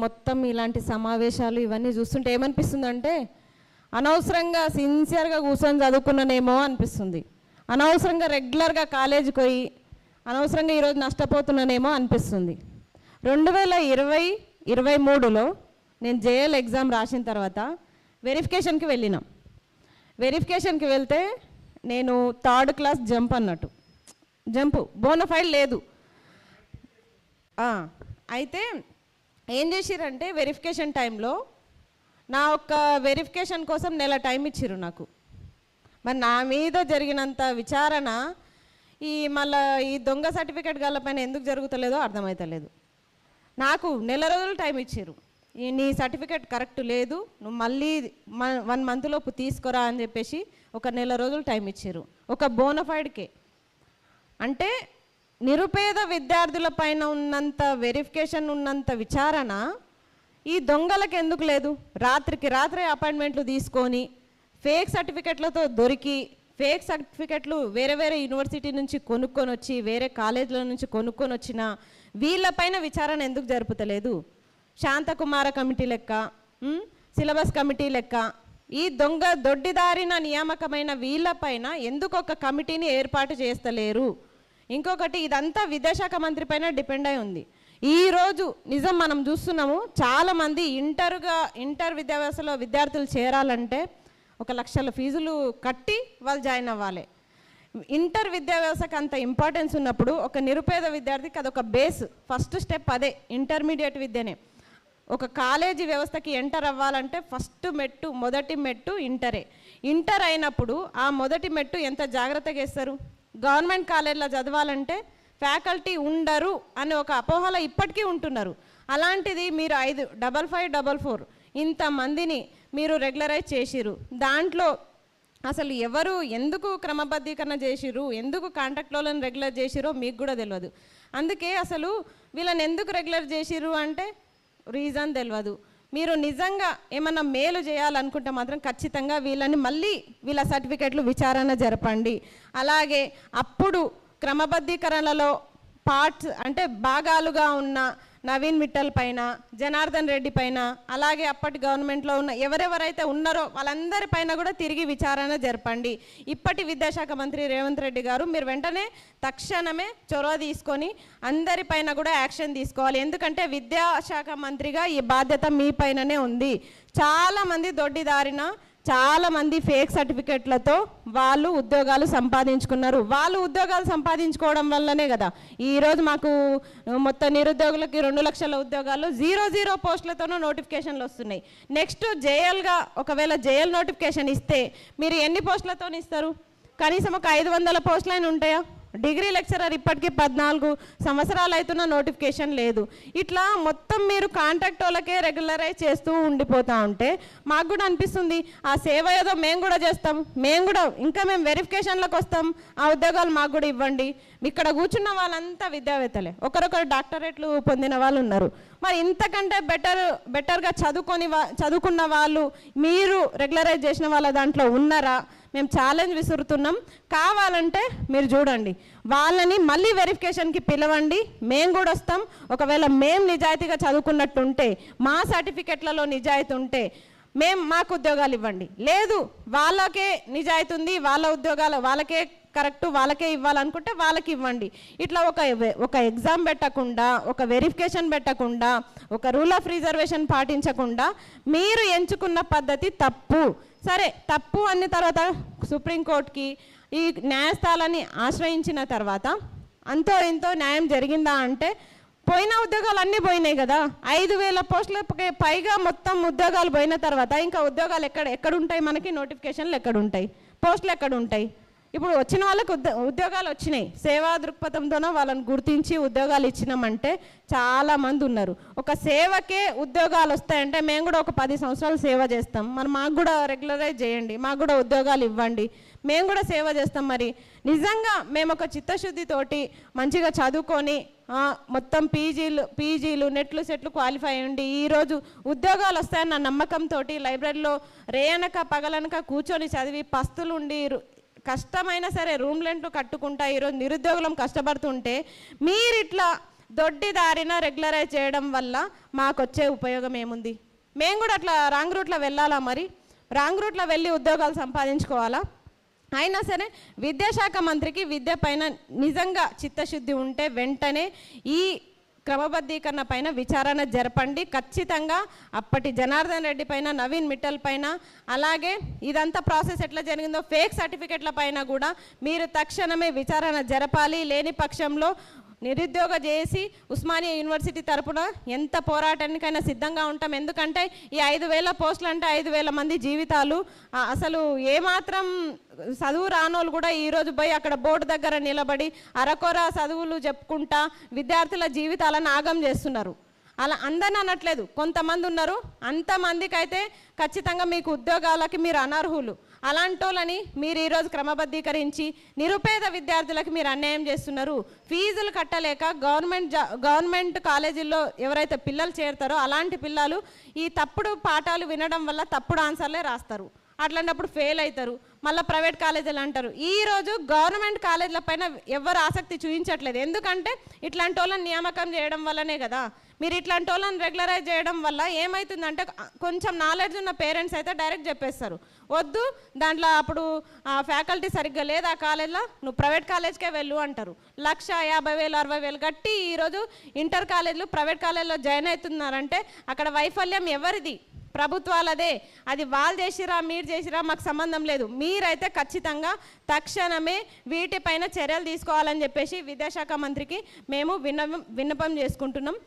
మొత్తం ఇలాంటి సమావేశాలు ఇవన్నీ చూస్తుంటే ఏమనిపిస్తుందంటే అనవసరంగా సిన్సియర్గా కూర్చొని చదువుకున్నానేమో అనిపిస్తుంది. అనవసరంగా రెగ్యులర్గా కాలేజీకి పోయి అనవసరంగా ఈరోజు నష్టపోతున్నానేమో అనిపిస్తుంది. 2023లో నేను జేఎల్ ఎగ్జామ్ రాసిన తర్వాత వెరిఫికేషన్కి వెళ్ళినాం. వెరిఫికేషన్కి వెళ్తే నేను 3rd క్లాస్ జంప్ అన్నట్టు, జంపు బోనఫైడ్ లేదు. అయితే ఏం చేసిరంటే వెరిఫికేషన్ టైంలో నా ఒక్క వెరిఫికేషన్ కోసం నెల టైం ఇచ్చిర్రు నాకు. మరి నా మీద జరిగినంత విచారణ మళ్ళీ ఈ దొంగ సర్టిఫికేట్ గల్లపైన ఎందుకు జరుగుతలేదో అర్థమవుతలేదు. నాకు నెల రోజులు టైం ఇచ్చిర్రు. నీ సర్టిఫికేట్ కరెక్ట్ లేదు, నువ్వు మళ్ళీ 1 మంత్లోపు తీసుకురా అని చెప్పేసి ఒక నెల రోజులు టైం ఇచ్చిర్రు ఒక బోనఫైడ్కే. అంటే నిరుపేద విద్యార్థుల పైన ఉన్నంత వెరిఫికేషన్ ఉన్నంత విచారణ ఈ దొంగలకు ఎందుకు లేదు? రాత్రికి రాత్రే అపాయింట్మెంట్లు తీసుకొని ఫేక్ సర్టిఫికెట్లతో దొరికి ఫేక్ సర్టిఫికెట్లు వేరే వేరే యూనివర్సిటీ నుంచి కొనుక్కొని వచ్చి వేరే కాలేజీల నుంచి కొనుక్కొని వచ్చిన వీళ్ళపైన విచారణ ఎందుకు జరుపుతలేదు? శాంతకుమార కమిటీ లెక్క, సిలబస్ కమిటీ లెక్క ఈ దొంగ దొడ్డిదారిన నియామకమైన వీళ్ళపైన ఎందుకు ఒక కమిటీని ఏర్పాటు చేస్తలేరు? ఇంకొకటి, ఇదంతా విద్యాశాఖ మంత్రి పైన డిపెండ్ అయి ఉంది. ఈరోజు నిజం మనం చూస్తున్నాము, చాలామంది ఇంటర్ విద్యావ్యవస్థలో విద్యార్థులు చేరాలంటే 1 లక్షల ఫీజులు కట్టి వాళ్ళు జాయిన్ అవ్వాలి. ఇంటర్ విద్యావ్యవస్థకు అంత ఇంపార్టెన్స్ ఉన్నప్పుడు ఒక నిరుపేద విద్యార్థికి అదొక బేస్, ఫస్ట్ స్టెప్ అదే. ఇంటర్మీడియట్ విద్యనే. ఒక కాలేజీ వ్యవస్థకి ఎంటర్ అవ్వాలంటే మొదటి మెట్టు ఇంటరే. ఇంటర్ అయినప్పుడు ఆ మొదటి మెట్టు ఎంత జాగ్రత్తగా వేస్తారు? గవర్నమెంట్ కాలేజీలో చదవాలంటే ఫ్యాకల్టీ ఉండరు అనే ఒక అపోహలో ఇప్పటికీ ఉంటున్నారు. అలాంటిది మీరు 55544 ఇంతమందిని మీరు రెగ్యులరైజ్ చేసిరు. దాంట్లో అసలు ఎవరు ఎందుకు క్రమబద్ధీకరణ చేసిరు, ఎందుకు కాంట్రాక్ట్లను రెగ్యులర్ చేసిరో మీకు కూడా తెలియదు. అందుకే అసలు వీళ్ళని ఎందుకు రెగ్యులర్ చేసిరు అంటే రీజన్ తెలియదు. మీరు నిజంగా ఏమన్నా మేలు చేయాలనుకుంటే మాత్రం ఖచ్చితంగా వీళ్ళని మళ్ళీ వీళ్ళ సర్టిఫికెట్లు విచారణ జరపండి. అలాగే అప్పుడు క్రమబద్ధీకరణలో పార్ట్స్ అంటే భాగాలుగా ఉన్న నవీన్ మిట్టల్ పైన, జనార్దన్ రెడ్డి పైన, అలాగే అప్పటి గవర్నమెంట్లో ఉన్న ఎవరెవరైతే ఉన్నారో వాళ్ళందరి పైన కూడా తిరిగి విచారణ జరపండి. ఇప్పటి విద్యాశాఖ మంత్రి రేవంత్ రెడ్డి గారు మీరు వెంటనే తక్షణమే చొరవ తీసుకొని అందరిపైన కూడా యాక్షన్ తీసుకోవాలి. ఎందుకంటే విద్యాశాఖ మంత్రిగా ఈ బాధ్యత మీ పైననే ఉంది. చాలామంది దొడ్డిదారిన చాలామంది ఫేక్ సర్టిఫికెట్లతో వాళ్ళు ఉద్యోగాలు సంపాదించుకున్నారు. వాళ్ళు ఉద్యోగాలు సంపాదించుకోవడం వల్లనే కదా ఈరోజు మాకు మొత్తం నిరుద్యోగులకి 2 లక్షల ఉద్యోగాలు 0 పోస్టులతోనూ నోటిఫికేషన్లు వస్తున్నాయి. నెక్స్ట్ జేఎల్గా ఒకవేళ జేఎల్ నోటిఫికేషన్ ఇస్తే మీరు ఎన్ని పోస్టులతో ఇస్తారు? కనీసం ఒక 500 పోస్టులైనా ఉంటాయా? డిగ్రీ లెక్చరర్ ఇప్పటికీ 14 సంవత్సరాలు అవుతున్న నోటిఫికేషన్ లేదు. ఇట్లా మొత్తం మీరు కాంట్రాక్ట్ వాళ్ళకే రెగ్యులరైజ్ చేస్తూ ఉండిపోతూ ఉంటే మాకు కూడా అనిపిస్తుంది ఆ సేవ ఏదో మేము కూడా చేస్తాం, మేము వెరిఫికేషన్లకు వస్తాం, ఆ ఉద్యోగాలు మాకు కూడా ఇవ్వండి. ఇక్కడ కూర్చున్న వాళ్ళంతా విద్యావేత్తలే, ఒకరొకరు డాక్టరేట్లు పొందిన వాళ్ళు ఉన్నారు. మరి ఇంతకంటే బెటర్గా చదువుకున్న వాళ్ళు మీరు రెగ్యులరైజ్ చేసిన వాళ్ళ దాంట్లో ఉన్నారా? మేము ఛాలెంజ్ విసురుతున్నాం. కావాలంటే మీరు చూడండి, వాళ్ళని మళ్ళీ వెరిఫికేషన్కి పిలవండి, మేము కూడా వస్తాం. ఒకవేళ మేము నిజాయితీగా చదువుకున్నట్టుంటే, మా సర్టిఫికెట్లలో నిజాయితీ ఉంటే మాకు ఉద్యోగాలు ఇవ్వండి. లేదు వాళ్ళకే నిజాయితీ ఉంది, వాళ్ళ ఉద్యోగాలు వాళ్ళకే కరెక్టు, వాళ్ళకే ఇవ్వాలనుకుంటే వాళ్ళకి ఇవ్వండి. ఇట్లా ఒక ఎగ్జామ్ పెట్టకుండా, ఒక వెరిఫికేషన్ పెట్టకుండా, ఒక రూల్ ఆఫ్ రిజర్వేషన్ పాటించకుండా మీరు ఎంచుకున్న పద్ధతి తప్పు. సరే, తప్పు అన్న తర్వాత సుప్రీంకోర్టుకి ఈ న్యాయస్థానాన్ని ఆశ్రయించిన తర్వాత అంతో ఇంతో న్యాయం జరిగిందా అంటే పోయిన ఉద్యోగాలు అన్నీ పోయినాయి కదా. 5000 పోస్టులకి పైగా మొత్తం ఉద్యోగాలు పోయిన తర్వాత ఇంకా ఉద్యోగాలు ఎక్కడుంటాయి? మనకి నోటిఫికేషన్లు ఎక్కడుంటాయి? పోస్టులు ఎక్కడుంటాయి? ఇప్పుడు వచ్చిన వాళ్ళకి ఉద్యోగాలు వచ్చినాయి. సేవా దృక్పథంతోనో వాళ్ళని గుర్తించి ఉద్యోగాలు ఇచ్చినామంటే చాలామంది ఉన్నారు. ఒక సేవకే ఉద్యోగాలు వస్తాయంటే మేము కూడా ఒక 10 సంవత్సరాలు సేవ చేస్తాం, మరి మాకు కూడా రెగ్యులరైజ్ చేయండి, మాకు కూడా ఉద్యోగాలు ఇవ్వండి, మేము కూడా సేవ చేస్తాం. మరి నిజంగా మేము ఒక చిత్తశుద్ధితోటి మంచిగా చదువుకొని మొత్తం పీజీలు నెట్లు సెట్లు క్వాలిఫై అయ్యండి ఈరోజు ఉద్యోగాలు వస్తాయన్న నమ్మకంతో లైబ్రరీలో రేయనక పగలనక కూర్చొని చదివి పస్తులుండి కష్టమైనా సరే రూమ్ రెంట్లు కట్టుకుంటా ఈరోజు నిరుద్యోగులం కష్టపడుతుంటే మీరు ఇట్లా దొడ్డి దారిన రెగ్యులరైజ్ చేయడం వల్ల మాకు వచ్చే ఉపయోగం ఏముంది? మేము కూడా అట్లా రాంగ్ రూట్లో వెళ్ళాలా? మరి రాంగ్ రూట్లో వెళ్ళి ఉద్యోగాలు సంపాదించుకోవాలా? అయినా సరే విద్యాశాఖ మంత్రికి విద్య పైన నిజంగా చిత్తశుద్ధి ఉంటే వెంటనే ఈ క్రమబద్ధీకరణ పైన విచారణ జరపండి. ఖచ్చితంగా అప్పటి జనార్దన్ రెడ్డి పైన, నవీన్ మిట్టల్ పైన, అలాగే ఇదంతా ప్రాసెస్ ఎట్లా జరిగిందో ఫేక్ సర్టిఫికెట్ల పైన కూడా మీరు తక్షణమే విచారణ జరపాలి. లేని పక్షంలో నిరుద్యోగ చేసి ఉస్మానియా యూనివర్సిటీ తరపున ఎంత పోరాటానికైనా సిద్ధంగా ఉంటాం. ఎందుకంటే ఈ 5,000 పోస్టులు అంటే 5,000 మంది జీవితాలు. అసలు ఏమాత్రం చదువు రానోళ్ళు కూడా ఈరోజు పోయి అక్కడ బోర్డు దగ్గర నిలబడి అరకొర చదువులు చెప్పుకుంటా విద్యార్థుల జీవితాలను ఆగం చేస్తున్నారు. అలా అందరిని అనట్లేదు, కొంతమంది ఉన్నారు. అంతమందికి అయితే ఖచ్చితంగా మీకు ఉద్యోగాలకి మీరు అనర్హులు. అలాంటి వాళ్ళని మీరు ఈరోజు క్రమబద్ధీకరించి నిరుపేద విద్యార్థులకు మీరు అన్యాయం చేస్తున్నారు. ఫీజులు కట్టలేక గవర్నమెంట్ కాలేజీల్లో ఎవరైతే పిల్లలు చేరుతారో అలాంటి పిల్లలు ఈ తప్పుడు పాఠాలు వినడం వల్ల తప్పుడు ఆన్సర్లే రాస్తారు. అట్లాంటప్పుడు ఫెయిల్ అవుతారు. మళ్ళీ ప్రైవేట్ కాలేజీలు అంటారు. ఈరోజు గవర్నమెంట్ కాలేజీల పైన ఎవరు ఆసక్తి చూపించట్లేదు. ఎందుకంటే ఇట్లాంటి వాళ్ళని నియామకం చేయడం వల్లనే కదా. మీరు ఇట్లాంటి వాళ్ళని రెగ్యులరైజ్ చేయడం వల్ల ఏమవుతుందంటే కొంచెం నాలెడ్జ్ ఉన్న పేరెంట్స్ అయితే డైరెక్ట్ చెప్పేస్తారు, వద్దు దాంట్లో అప్పుడు ఫ్యాకల్టీ సరిగ్గా లేదు ఆ కాలేజ్లో, నువ్వు ప్రైవేట్ కాలేజ్కే వెళ్ళు అంటారు. 1,50,000 60,000 కట్టి ఈరోజు ఇంటర్ కాలేజీలు ప్రైవేట్ కాలేజ్లో జాయిన్ అవుతున్నారంటే అక్కడ వైఫల్యం ఎవరిది? ప్రభుత్వాలదే. అది వాళ్ళు చేసిరా మీరు చేసిరా మాకు సంబంధం లేదు. మీరైతే ఖచ్చితంగా తక్షణమే వీటిపైన చర్యలు తీసుకోవాలని చెప్పేసి విద్యాశాఖ మంత్రికి మేము విన్నపం చేసుకుంటున్నాం.